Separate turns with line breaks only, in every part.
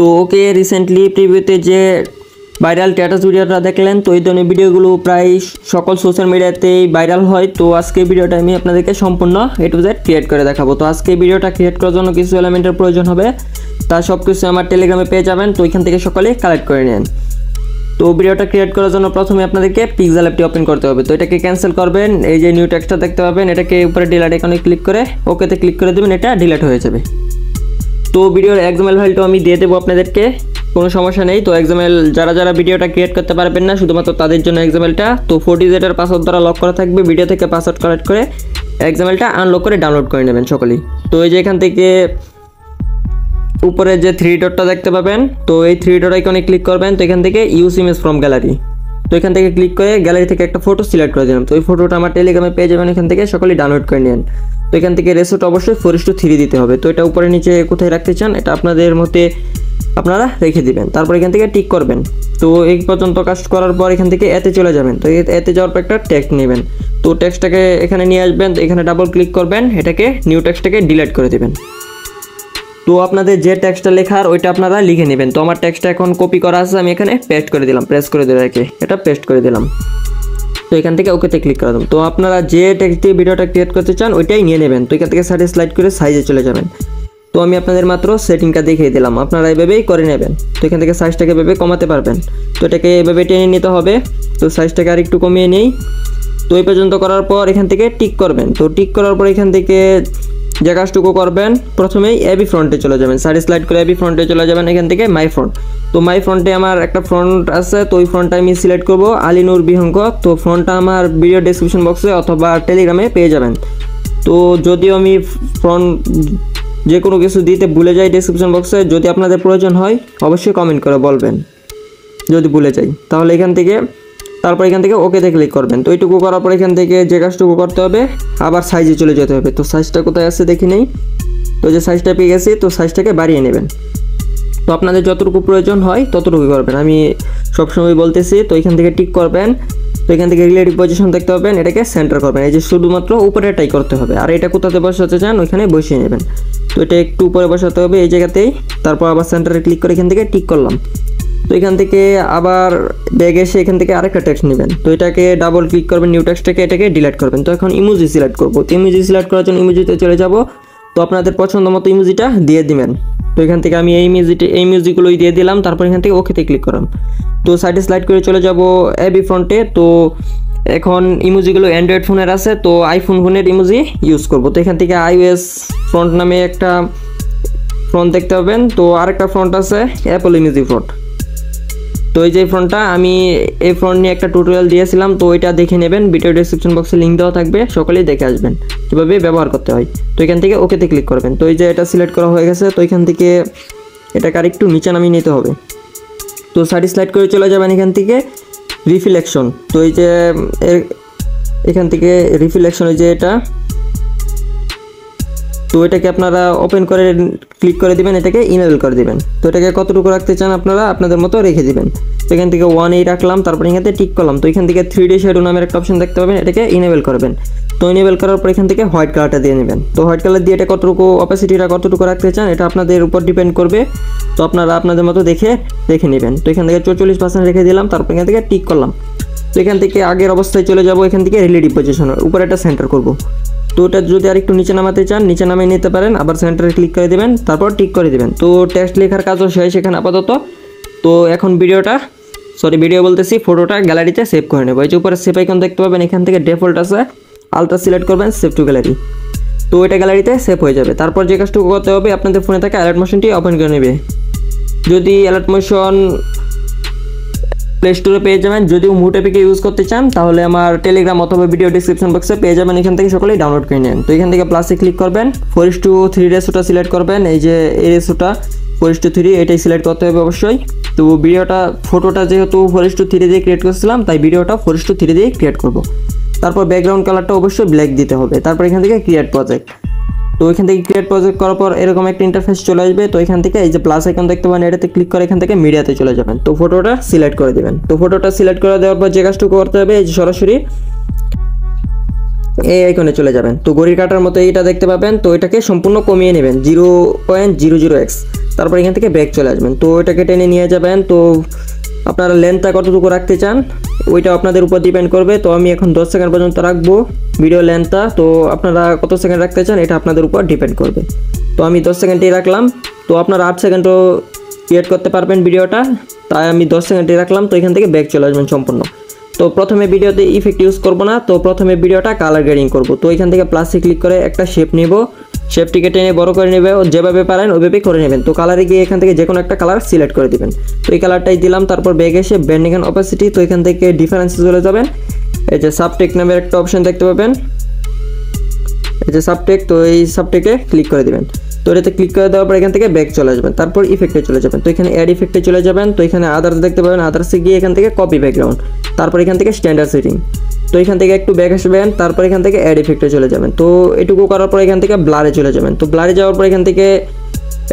তো ওকে রিসেন্টলি প্রিভিউতে যে viral status ভিডিওটা দেখলেন, তো এই ধরনের ভিডিওগুলো প্রায় সকল সোশ্যাল মিডিয়াতেই ভাইরাল হয়। তো আজকে ভিডিওটা আমি আপনাদেরকে সম্পূর্ণ এ টু জেড ক্রিয়েট করে দেখাবো। তো আজকে ভিডিওটা ক্রিয়েট করার জন্য কিছু এলিমেন্টের প্রয়োজন হবে, তার সব কিছু আমার টেলিগ্রামে পেয়ে যাবেন। তো ওইখান থেকে সকলেই কালেক্ট করে নেন। তো ভিডিওটা ক্রিয়েট করার জন্য প্রথমে আপনাদেরকে পিক্সেল অ্যাপটি ওপেন করতে হবে। তো এটাকে ক্যান্সেল করবেন, এই যে নিউ টেক্সটটা দেখতে পাবেন, এটাকে উপরে ডিলিট আইকনে ক্লিক করে ওকেতে ক্লিক করে দেবেন, এটা ডিলিট হয়ে যাবে। তো ভিডিওর এক্সএমএল ফাইলটা আমি দিয়ে দেবো আপনাদেরকে, কোনো সমস্যা নেই। তো এক্সএমএল যারা ভিডিওটা ক্রিয়েট করতে পারবেন না, শুধুমাত্র তাদের জন্য এক্সএমএলটা। তো 4 ডিজিটের পাসওয়ার্ড দ্বারা লক করা থাকবে, ভিডিও থেকে পাসওয়ার্ড কালেক্ট করে এক্সএমএলটা আনলক করে ডাউনলোড করে নেবেন সকলেই। তো এই যে এখান থেকে উপরে যে 3 ডটটা দেখতে পাবেন, তো এই 3 ডট আইকনে ক্লিক করবেন। তো এখান থেকে ইউজ ইমেজ ফ্রম গ্যালারি, তো এখান থেকে ক্লিক করে গ্যালারি থেকে একটা ফটো সিলেক্ট করে দিলাম। তো এই ফটোটা আমার টেলিগ্রামে পেয়ে যাবেন, এখান থেকে সকলেই ডাউনলোড করে নেন। তো এখান থেকে রেশোটা অবশ্যই 4:3 দিতে হবে। তো এটা উপরে নিচে কোথায় রাখতে চান এটা আপনাদের মতে আপনারা রেখে দিবেন। তারপর এখান থেকে টিক করবেন। তো এই পর্যন্ত কাজ করার পর এখান থেকে এতে চলে যাবেন। তো এতে যাওয়ার পর একটা টেক্সট নেবেন। তো টেক্সটটাকে এখানে নিয়ে আসবেন, এখানে ডাবল ক্লিক করবেন, এটাকে নিউ টেক্সটটাকে ডিলিট করে দেবেন। তো আপনাদের যে টেক্সটটা লেখার ওইটা আপনারা লিখে নেবেন। তো আমার টেক্সটটা এখন কপি করা আছে, আমি এখানে পেস্ট করে দিলাম, প্রেস করে দিয়ে রেখে এটা পেস্ট করে দিলাম। তো এখান থেকে ওকেতে ক্লিক করে দেবেন। তো আপনারা যে টেক্সট দিয়ে ভিডিওটা ক্রিয়েট করতে চান ওইটাই নিয়ে নেবেন। তো এখান থেকে সাইডে স্লাইড করে সাইজে চলে যাবেন। তো আমি আপনাদের মাত্র সেটিংটা দেখিয়ে দিলাম, আপনারা এভাবেই করে নেবেন। তো এখান থেকে সাইজটাকে এভাবে কমাতে পারবেন। তো এটাকে এভাবে টেনে নিতে হবে। তো সাইজটাকে আর একটু কমিয়ে নেই। তো এই পর্যন্ত করার পর এখান থেকে টিক করবেন। তো টিক করার পর এখান থেকে যে কাজটুকু করবেন, প্রথমেই এবি ফ্রন্টে চলে যাবেন, সাইডে স্লাইড করে এবি ফ্রন্টে চলে যাবেন। এখান থেকে মাই ফ্রন্ট, তো মাই ফ্রন্টে আমার একটা ফ্রন্ট আছে, তো ওই ফ্রন্টটা আমি সিলেক্ট করব আলিনুর বিহঙ্গ। তো ফ্রন্টটা আমার ভিডিও ডেসক্রিপশন বক্সে অথবা টেলিগ্রামে পেয়ে যাবেন। তো যদিও আমি ফ্রন্ট যে কোনো কিছু দিতে ভুলে যাই ডেসক্রিপশন বক্সে, যদি আপনাদের প্রয়োজন হয় অবশ্যই কমেন্ট করে বলবেন যদি ভুলে যাই। তাহলে এখান থেকে তারপর এখান থেকে ওকেতে ক্লিক করবেন। তো এইটুকু করার পর এখান থেকে যে কাজটুকু করতে হবে, আবার সাইজে চলে যেতে হবে। তো সাইজটা কোথায় আছে দেখি নেই। তো যে সাইজটা পেয়ে গেছি, তো সাইজটাকে বাড়িয়ে নেবেন। তো আপনাদের যতটুকু প্রয়োজন হয় ততটুকু করবেন, আমি সবসময় বলতেছি। তো এখান থেকে টিক করবেন। তো এখান থেকে রিলেটিভ পজিশন দেখতে পাবেন, এটাকে সেন্টার করবেন। এই যে শুধুমাত্র উপরেটাই করতে হবে, আর এটা কোথাতে বসাতে চান ওইখানে বসিয়ে নেবেন। তো এটা একটু উপরে বসাতে হবে এই জায়গাতেই। তারপর আবার সেন্টারে ক্লিক করে এখান থেকে টিক করলাম। তো এখান থেকে আবার ব্যাগে এসে এখান থেকে আরেকটা টেক্সট নেবেন। তো এটাকে ডাবল ক্লিক করবেন, নিউ টেক্সটটাকে এটাকে ডিলিট করবেন। তো এখন ইমোজি সিলেক্ট করবো। তো ইমোজি সিলেক্ট করার জন্য ইমোজিতে চলে যাব। তো আপনাদের পছন্দ মতো ইমোজিটা দিয়ে দিবেন। তো এখান থেকে আমি এই মিউজিকগুলোই দিয়ে দিলাম। তারপর এখান থেকে ওকেতে ক্লিক করলাম। তো সাইডে স্লাইড করে চলে যাব এবি ফ্রন্টে। তো এখন ইমোজিগুলো অ্যান্ড্রয়েড ফোনের আছে, তো আইফোন ফোনের ইমোজি ইউজ করব। তো এখান থেকে iOS ফ্রন্ট নামে একটা ফ্রন্ট দেখতে পাবেন। তো আরেকটা ফ্রন্ট আছে অ্যাপল ইমোজি ফ্রন্ট। তো এই যে ফ্রন্টটা আমি এই ফ্রন্ট নিয়ে একটা টিউটোরিয়াল দিয়েছিলাম, তো ওইটা দেখে নেবেন, ভিডিও ডেসক্রিপশন বক্সে লিঙ্ক দেওয়া থাকবে, সকলেই দেখে আসবেন কীভাবে ব্যবহার করতে হয়। তো এখান থেকে ওকেতে ক্লিক করবেন। তো এই যে এটা সিলেক্ট করা হয়ে গেছে। তো এখান থেকে এটাকে আরেকটু নিচে নামিয়ে নিতে হবে। তো সাইড স্লাইড করে চলে যাবেন এখান থেকে রিফ্লেকশন। তো এই যে এখান থেকে রিফ্লেকশন, এই যে এটা, তো এটাকে আপনারা ওপেন করে ক্লিক করে দিবেন, এটাকে ইনেবল করে দিবেন। তো এটাকে কতটুকু রাখতে চান আপনারা আপনাদের মতো রেখে দিবেন। তো এখান থেকে 1.8 রাখলাম, তারপর এখান থেকে টিক করলাম। তো এখান থেকে 3D শ্যাডো নামের একটা অপশন দেখতে পাবেন, এটাকে ইনেবল করবেন। তো ইনেবল করার পর এখান থেকে হোয়াইট কালারটা দিয়ে নেবেন। তো হোয়াইট কালার দিয়ে এটা কতটুকু অপাসিটিটা কতটুকু রাখতে চান এটা আপনাদের উপর ডিপেন্ড করবে। তো আপনারা আপনাদের মতো দেখে নেবেন। তো এখান থেকে 44% রেখে দিলাম, তারপর এখান থেকে টিক করলাম। তো এখান থেকে আগের অবস্থায় চলে যাব, এখান থেকে রিলেটিভ পজিশনের উপরে একটা সেন্টার করব। তো ওটা যদি আর একটু নিচে নামাতে চান নিচে নামিয়ে নিতে পারেন, আবার সেন্টারে ক্লিক করে দেবেন, তারপর টিক করে দেবেন। তো টেক্সট লেখার কাজও শেষ এখানে আপাতত। তো এখন ভিডিও বলতেছি ফটোটা গ্যালারিতে সেভ করে নেব। এই যে উপরে সেভ আইকন দেখতে পাবেন, এখান থেকে ডিফল্ট আছে, আলট্রা সিলেক্ট করবেন, সেভ টু গ্যালারি। তো এটা গ্যালারিতে সেভ হয়ে যাবে। তারপর যে কাজটুকু করতে হবে, আপনাদের ফোনে থাকা অ্যালার্ট মোশনটি ওপেন করে নেবে। যদি অ্যালার্ট মোশন প্লে স্টোরে পেয়ে যাবেন, যদি মুট অ্যাপকে ইউজ করতে চান তাহলে আমার টেলিগ্রাম অথবা ভিডিও ডেসক্রিপশন বক্সে পেয়ে যাবেন, এখান থেকে সকলেই ডাউনলোড করে নেন। তো এখান থেকে প্লাসে ক্লিক করবেন, 4:3 রেশোটা সিলেক্ট করবেন। এই যে এই রেশোটা 4:3 এটাই সিলেক্ট করতে হবে অবশ্যই। তো ফটোটা যেহেতু 4:3 দিয়ে ক্রিয়েট করছিলাম, তাই ভিডিওটা 4:3 দিয়ে ক্রিয়েট করব। তারপর ব্যাকগ্রাউন্ড কালারটা অবশ্যই ব্ল্যাক দিতে হবে। তারপর এখান থেকে ক্রিয়েট প্রজেক্ট। তো এখান থেকে ক্রিয়েট প্রজেক্ট করার পর এরকম একটা ইন্টারফেস চলে আসবে। তো এখান থেকে এই যে প্লাস আইকন দেখতে পাবেন, এটাতে ক্লিক করে এখান থেকে মিডিয়াতে চলে যাবেন। তো ফটোটা সিলেক্ট করে দিবেন। তো ফটোটা সিলেক্ট করে দেওয়ার পর যে কাজটুকু করতে হবে, এই যে সরাসরি এই আইকনে চলে যাবেন। তো ঘড়ির কাঁটার মতো এইটা দেখতে পাবেন, তো এটাকে সম্পূর্ণ কমিয়ে নেবেন 0.00x। তারপর এখান থেকে ব্যাক চলে আসবেন। তো এটাকে টেনে নিয়ে যাবেন। তো আপনারা লেন্থটা কতটুকু রাখতে চান ওইটা আপনাদের উপর ডিপেন্ড করবে। তো আমি এখন 10 সেকেন্ড পর্যন্ত রাখবো ভিডিও লেন্থটা। তো আপনারা কত সেকেন্ড রাখতে চান এটা আপনাদের উপর ডিপেন্ড করবে। তো আমি 10 সেকেন্ডই রাখলাম। তো আপনারা 8 সেকেন্ডও ক্রিয়েট করতে পারবেন ভিডিওটা, তাই আমি 10 সেকেন্ডই রাখলাম। তো এখান থেকে ব্যাক চলে আসবেন সম্পূর্ণ। তো প্রথমে ভিডিওতে ইফেক্ট ইউজ করব না, তো প্রথমে ভিডিওটা কালার গ্রেডিং করব। তো এখান থেকে প্লাসে ক্লিক করে একটা শেপ নেব, শেপটিকে টেনে বড় করে নেবে, যেভাবে পারেন ওইভাবেই করে নেবেন। তো কালারে গিয়ে এখান থেকে যে কোনো একটা কালার সিলেক্ট করে দিবেন। তো এই কালারটাই দিলাম। তারপর ব্যাক এসে ব্লেন্ডিং এন্ড অপাসিটি, তো এখান থেকে ডিফারেন্সে চলে যাবেন। এই যে সাবটেক্সট নামের একটা অপশন দেখতে পাবেন, এই যে সাবটেক্সট, তো এই সাবটেক্সটে ক্লিক করে দিবেন। তো এটাতে ক্লিক করে দেওয়ার পর এখান থেকে ব্যাক চলে আসবেন। তারপর ইফেক্টে চলে যাবেন। তো এখানে অ্যাড ইফেক্টে চলে যাবেন। তো এখানে আদার্স দেখতে পাবেন, আদার্সে গিয়ে এখান থেকে কপি ব্যাকগ্রাউন্ড, তারপর এখান থেকে স্ট্যান্ডার্ড সেটিং। তো এখান থেকে একটু ব্যাক আসবেন। তারপর এখান থেকে অ্যাড ইফেক্টে চলে যাবেন। তো এটুকু করার পর এখান থেকে ব্লারে চলে যাবেন। তো ব্লারে যাওয়ার পর এখান থেকে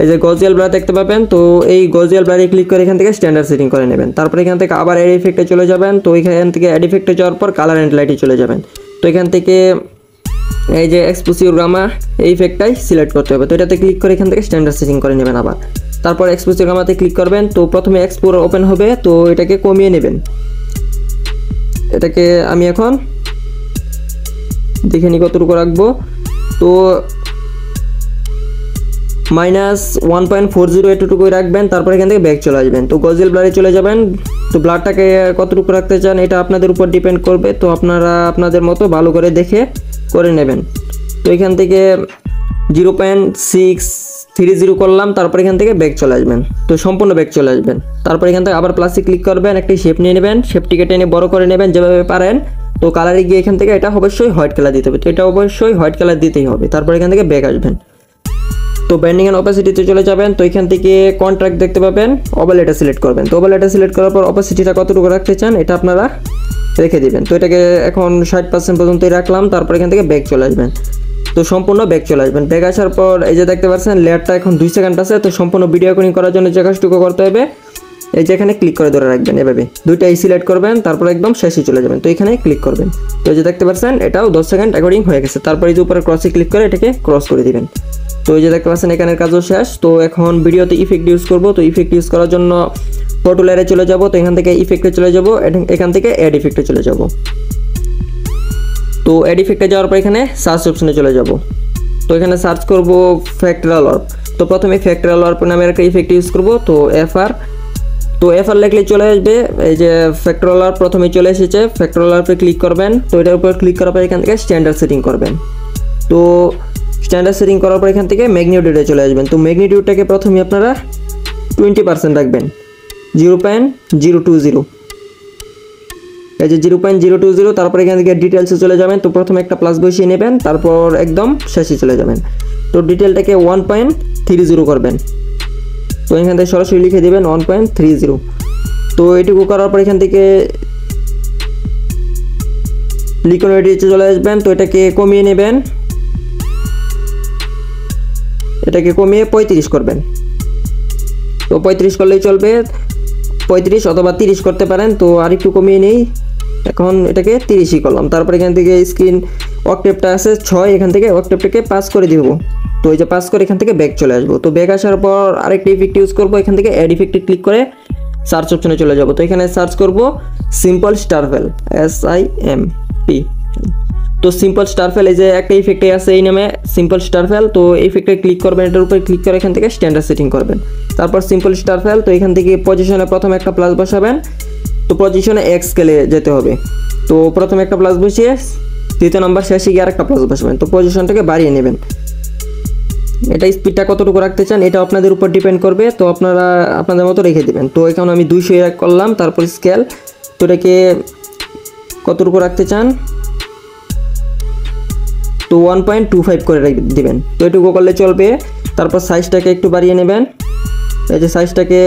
এই যে গজিয়াল ব্লার দেখতে পাবেন। তো এই গজিয়াল ব্লারে ক্লিক করে এখান থেকে স্ট্যান্ডার্ড সেটিং করে নেবেন। তারপর এখান থেকে আবার অ্যাড ইফেক্টে চলে যাবেন। তো এখান থেকে অ্যাড ইফেক্টে যাওয়ার পর কালার অ্যান্ড লাইটে চলে যাবেন। তো এখান থেকে এই যে এক্সপোজিওর গামা এই ইফেক্টটাই সিলেক্ট করতে হবে। তো এটাতে ক্লিক করে এখান থেকে স্ট্যান্ডার্ড সেটিং করে নেবেন আবার। তারপর এক্সপোজিওর গামাতে ক্লিক করবেন। তো প্রথমে এক্সপোর ওপেন হবে, তো এটাকে কমিয়ে নেবেন। এটাকে আমি এখন দেখে নিই কতটুকু রাখবো। তো -1.40 এতটুকুই রাখবেন। তারপর এখান থেকে ব্যাক চলে আসবেন। তো গজিয়াল ব্লারে চলে যাবেন। তো ব্লারটাকে কতটুকু রাখতে চান এটা আপনাদের উপর ডিপেন্ড করবে। তো আপনারা আপনাদের মতো ভালো করে দেখে করে নেবেন। তো এখান থেকে 0.630 করলাম। তারপর এখান থেকে ব্যাক চলে আসবেন। তো সম্পূর্ণ ব্যাক চলে আসবেন। তারপর এখান থেকে আবার প্লাসে ক্লিক করবেন, একটি শেপ নিয়ে নেবেন, শেপটিকে টেনে বড় করে নেবেন যেভাবে পারেন। তো কালারে গিয়ে এখান থেকে এটা অবশ্যই হোয়াইট কালার দিতে হবে। তো এটা অবশ্যই হোয়াইট কালার দিতেই হবে। তারপর এখান থেকে ব্যাক আসবেন। তো ব্লেন্ডিং এন্ড অপাসিটিতে চলে যাবেন। তো এখান থেকে কন্ট্রাক্ট দেখতে পাবেন, ওভাল এটা সিলেক্ট করবেন। তো ওভাল এটা সিলেক্ট করার পর অপাসিটিটা কতটুকু রাখতে চান এটা আপনারা রেখে দিবেন। তো এটাকে এখন 60% পর্যন্তই রাখলাম। তারপর এখান থেকে ব্যাক চলে আসবেন। তো সম্পূর্ণ ব্যাক চলে আসবেন। ব্যাক আসার পর এই যে দেখতে পাচ্ছেন লেয়ারটা এখন 2 সেকেন্ড আছে। তো সম্পূর্ণ ভিডিও রেকর্ডিং করার জন্য যে কাজটুকু করতে হবে এই যে এখানে ক্লিক করে ধরে রাখবেন, এভাবে দুইটাই সিলেক্ট করবেন। তারপর একদম শেষে চলে যাবেন। তো এখানে ক্লিক করবেন। তো এই যে দেখতে পাচ্ছেন এটাও 10 সেকেন্ড রেকর্ডিং হয়ে গেছে। তারপর এই যে উপরে ক্রসে ক্লিক করে এটাকে ক্রস করে দিবেন। তো এই যে দেখতে পাচ্ছেন এখানের কাজও শেষ। তো এখন ভিডিওতে ইফেক্ট ইউজ করব। তো ইফেক্ট ইউজ করার জন্য ফটো লেয়ারে চলে যাব। তো এখান থেকে ইফেক্টে চলে যাব, এখান থেকে অ্যাড ইফেক্টে চলে যাব। তো অ্যাড ইফেক্টে যাওয়ার পর এখানে সার্চ অপশনে চলে যাব। তো এখানে সার্চ করব ফ্র্যাকটাল অর্ব। তো প্রথমে ফ্র্যাকটাল অর্ব নামের একটা ইফেক্ট ইউজ করব। তো এফআর, তো এফআর লিখলে চলে আসবে। এই যে ফ্র্যাকটাল অর্ব প্রথমেই চলে এসেছে। ফ্র্যাকটাল অর্বে ক্লিক করবেন। তো এটার উপর ক্লিক করার পর এখান থেকে স্ট্যান্ডার্ড সেটিং করবেন। তো স্ট্যান্ডার্ড সেটিং করার পর এখান থেকে ম্যাগনিটিউডে চলে আসবেন। তো ম্যাগনিটিউডটাকে প্রথমে আপনারা 20% রাখবেন, 0.020। এই যে 0.020। তারপর এখান থেকে ডিটেলসে চলে যাবেন। তো প্রথমে একটা প্লাস বসিয়ে নেবেন, তারপর একদম শেষে চলে যাবেন। তো ডিটেলটাকে 1.30 করবেন। তো এখান থেকে সরাসরি লিখে দেবেন 1.30। তো এটুকু করার পর এখান থেকে লিকুইডিটিতে চলে আসবেন। তো এটাকে কমিয়ে নেবেন, এটাকে কমিয়ে 35 করবেন। তো 35 করলেই চলবে, 35 অথবা 30 করতে পারেন। তো আর একটু কমিয়ে নেই, এখন এটাকে 30ই করলাম। তারপর এখান থেকে স্ক্রিন অক্টেপটা আছে 6, এখান থেকে অক্টেপটাকে পাস করে দিব। তো এই যে পাস করে এখান থেকে ব্যাক চলে আসবো। তো ব্যাক আসার পর আরেকটা ইফেক্ট ইউজ করবো। এখান থেকে অ্যাড ইফেক্টে ক্লিক করে সার্চ অপশনে চলে যাব। তো এখানে সার্চ করব সিম্পল স্টারফেল, SIMP। তো সিম্পল স্টারফেল এই যে একটা ইফেক্টে আছে এই নামে সিম্পল স্টারফেল। তো ইফেক্টে ক্লিক করবেন, এটার উপরে ক্লিক করে এখান থেকে স্ট্যান্ডার্ড সেটিং করবেন। তারপর সিম্পল স্টারফেল। তো এখান থেকে পজিশনে প্রথমে একটা প্লাস বসাবেন। তো পজিশনে X স্কেলে যেতে হবে। তো প্রথমে একটা প্লাস বসিয়ে 3 নম্বর শেষে গিয়ে আরেকটা প্লাস বসাবেন। তো পজিশনটাকে বাড়িয়ে নেবেন। এটা স্পিডটা কতটুকু রাখতে চান এটা আপনাদের উপর ডিপেন্ড করবে। তো আপনারা আপনাদের মতো রেখে দেবেন। তো এখন আমি 200 করলাম। তারপর স্কেল, তো এটাকে কতটুকু রাখতে চান, তো 1.25 করে দিবেন। তো এটুকু করলে চলবে। তারপর সাইজটাকে একটু বাড়িয়ে নেবেন। এই যে সাইজটাকে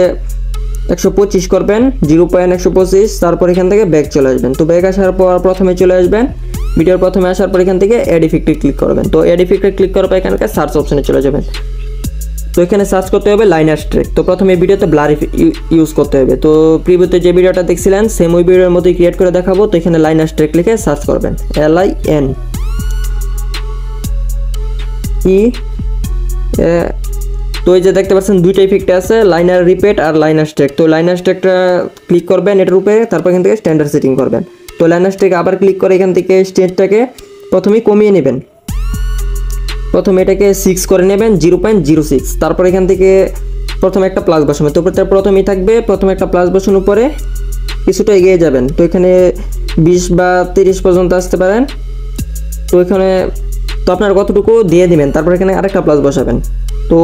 125 করবেন, 0.125। তারপর এখান থেকে ব্যাক চলে আসবেন। তো ব্যাক আসার পর প্রথমে চলে আসবেন, ভিডিওর প্রথমে আসার পর এখান থেকে অ্যাড ইফেক্টে ক্লিক করবেন। তো অ্যাড ইফেক্টে ক্লিক করার পর এখানকার সার্চ অপশনে চলে যাবেন। তো এখানে সার্চ করতে হবে লাইনার স্ট্রেক। তো প্রথমে ভিডিওতে ব্লার ইউজ করতে হবে। তো প্রিভিউতে যে ভিডিওটা দেখছিলেন সেম ওই ভিডিওর মতোই ক্রিয়েট করে দেখাবো। তো এখানে লাইনার স্ট্রেক লিখে সার্চ করবেন, LIN। কি তো এই যে দেখতে পাচ্ছেন দুইটা ইফেক্ট আছে, লাইনার রিপিট আর লাইনার স্ট্যাক। তো লাইনার স্ট্যাকটা ক্লিক করবেন এটার উপরে, তারপর এখান থেকে স্ট্যান্ডার্ড সেটিং করবেন। তো লাইনার স্ট্যাক আবার ক্লিক করে এখান থেকে স্টেজটাকে প্রথমেই কমিয়ে নেবেন, প্রথমে এটাকে 6 করে নেবেন 0.06। তারপর এখান থেকে প্রথমে একটা প্লাস বসাবেন, তো প্রথমেই থাকবে, প্রথমে একটা প্লাস বসানোর পরে কিছুটা এগিয়ে যাবেন। তো এখানে 20 বা 30 পর্যন্ত আসতে পারেন। তো এখানে তো আপনার কতটুকু দিয়ে দিবেন, তারপর এখানে আরেকটা প্লাস বসাবেন। তো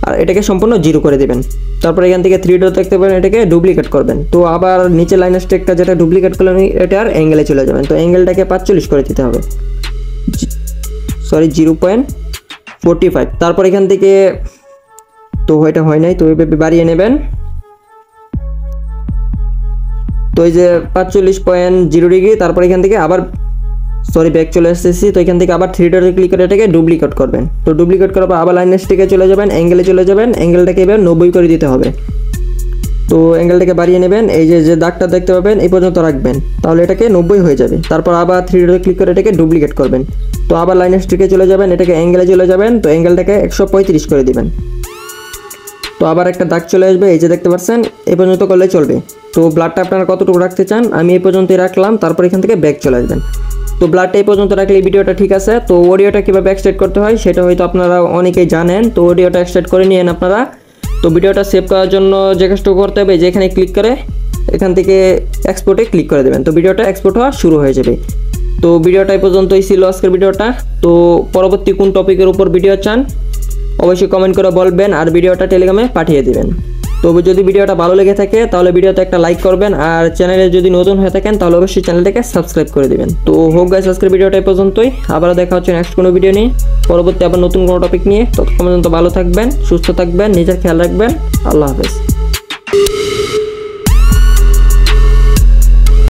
আর এটাকে সম্পূর্ণ 0 করে দিবেন। তারপর এখান থেকে 3 ডট দেখতে পাবেন, এটাকে ডুপ্লিকেট করবেন। তো আবার নিচে লাইনার স্ট্যাকটা যেটা ডুপ্লিকেট করলেন এটার অ্যাঙ্গেলে চলে যাবেন। তো অ্যাঙ্গেলটাকে 45 করে দিতে হবে, সরি 0.45। তারপর এখান থেকে তো এটা হয় নাই, তো এইভাবে বাড়িয়ে নেবেন। তো এই যে 45.0 ডিগ্রি। তারপর এখান থেকে আবার ব্যাক চলে আসতেছি। তো এখান থেকে আবার 3 ডটে ক্লিক করে এটাকে ডুপ্লিকেট করবেন। তো ডুপ্লিকেট করার পর আবার লাইনার স্ট্যাকে চলে যাবেন, অ্যাঙ্গেলে চলে যাবেন, অ্যাঙ্গেলটাকে এবার 90 করে দিতে হবে। তো অ্যাঙ্গেলটাকে বাড়িয়ে নেবেন, এই যে দাগটা দেখতে পাবেন এই পর্যন্ত রাখবেন, তাহলে এটাকে 90 হয়ে যাবে। তারপর আবার 3 ডটে ক্লিক করে এটাকে ডুপ্লিকেট করবেন। তো আবার লাইনার স্ট্যাকে চলে যাবেন, এটাকে অ্যাঙ্গেলে চলে যাবেন, তো অ্যাঙ্গেলটাকে 135 করে দিবেন। তো আবার একটা দাগ চলে আসবে, এই যে দেখতে পাচ্ছেন এই পর্যন্ত করলে চলবে। তো ব্লাডটা আপনারা কতটুকু রাখতে চান, আমি এই পর্যন্তই রাখলাম। তারপর এখান থেকে ব্যাক চলে আসবেন। তো ব্লাডটা এই পর্যন্ত রাখলে ভিডিওটা ঠিক আছে। তো অডিওটা কীভাবে এক্সট্রাক্ট করতে হয় সেটা হয়তো আপনারা অনেকেই জানেন। তো অডিওটা এক্সট্রাক্ট করে নিয়েন আপনারা। তো ভিডিওটা সেভ করার জন্য যে কাজটা করতে হবে, যে এখানে ক্লিক করে এখান থেকে এক্সপোর্টে ক্লিক করে দেবেন। তো ভিডিওটা এক্সপোর্ট হওয়া শুরু হয়ে যাবে। তো ভিডিওটা এই পর্যন্তই ছিল আজকের ভিডিওটা। তো পরবর্তী কোন টপিকের উপর ভিডিও চান অবশ্যই কমেন্ট করে বলবেন, আর ভিডিওটা টেলিগ্রামে পাঠিয়ে দিবেন। তো যদি ভিডিওটা ভালো লেগে থাকে তাহলে ভিডিওতে একটা লাইক করবেন, আর চ্যানেলে যদি নতুন হয়ে থাকেন তাহলে অবশ্যই চ্যানেলটাকে সাবস্ক্রাইব করে দিবেন। তো হোক গাইস, আজকের ভিডিওটা এই পর্যন্তই। আবারও দেখা হচ্ছে নেক্সট কোনো ভিডিও নিয়ে, পরবর্তী আবার নতুন কোনো টপিক নিয়ে। ততক্ষণ পর্যন্ত ভালো থাকবেন, সুস্থ থাকবেন, নিজের খেয়াল রাখবেন। আল্লাহ হাফেজ।